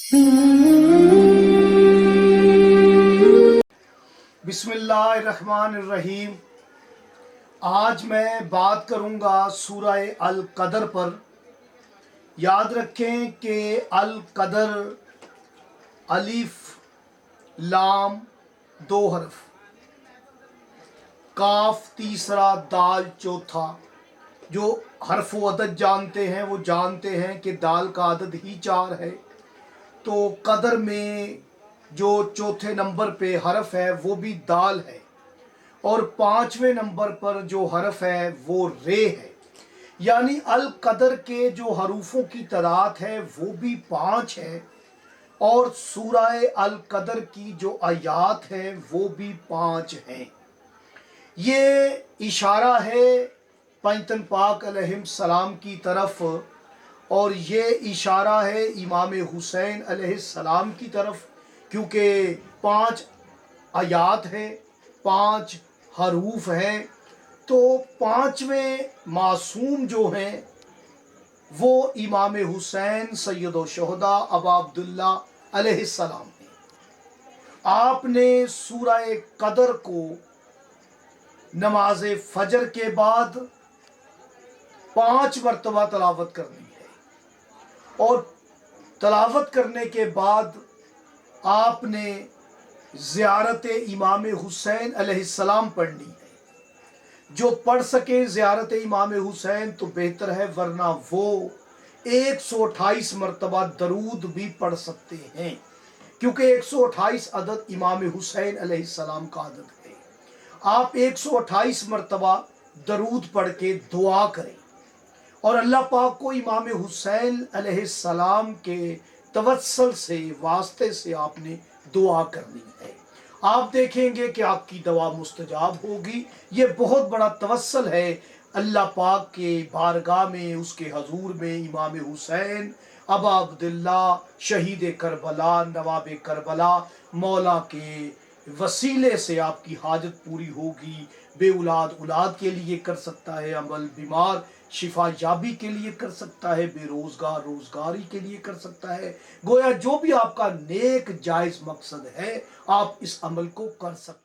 बिस्मिल्लाहिर्रहमानिर्रहीम। आज मैं बात करूंगा सूरह अल कदर पर। याद रखें कि अल कदर अलिफ लाम दो हरफ, काफ तीसरा, दाल चौथा। जो हरफ व अदद जानते हैं वो जानते हैं कि दाल का अदद ही 4 है। तो कदर में जो चौथे नंबर पे हरफ है वो भी दाल है, और 5वें नंबर पर जो हरफ है वो रे है। यानी अल कदर के जो हरूफों की तादाद है वो भी 5 है, और सूरह अल कदर की जो आयात है वो भी 5 हैं। ये इशारा है पंजतन पाक अलैहिस्सलाम की तरफ, और ये इशारा है इमाम हुसैन अलैहिस्सलाम की तरफ, क्योंकि 5 आयात है, 5 हरूफ हैं। तो 5वें मासूम जो हैं वो इमाम हुसैन सैयद शुहदा अबा अब्दुल्ला अलैहिस्सलाम हैं। आपने सूरह कदर को नमाज फजर के बाद 5 मरतबा तलावत करनी है, और तलावत करने के बाद आपने ज़ियारत इमाम हुसैन अलैहिस्सलाम पढ़नी है। जो पढ़ सके ज़ियारत इमाम हुसैन तो बेहतर है, वरना वो 128 मरतबा दरूद भी पढ़ सकते हैं, क्योंकि 128 अदद इमाम हुसैन अलैहिस्सलाम का अदद है। आप 128 मरतबा दरूद पढ़ के दुआ करें, और अल्लाह पाक को इमाम हुसैन अलैहिस्सलाम के तवस्सल से, वास्ते से आपने दुआ करनी है। आप देखेंगे कि आपकी दुआ मुस्तजाब होगी। ये बहुत बड़ा तवस्सल है अल्लाह पाक के बारगाह में, उसके हजूर में। इमाम हुसैन अबा अब्दुल्ला शहीद करबला, नवाब करबला, मौला के वसीले से आपकी हाजत पूरी होगी। बेउलाद औलाद के लिए कर सकता है अमल, बीमार शिफा याबी के लिए कर सकता है, बेरोजगार रोजगारी के लिए कर सकता है। गोया जो भी आपका नेक जायज़ मकसद है आप इस अमल को कर सकते हैं।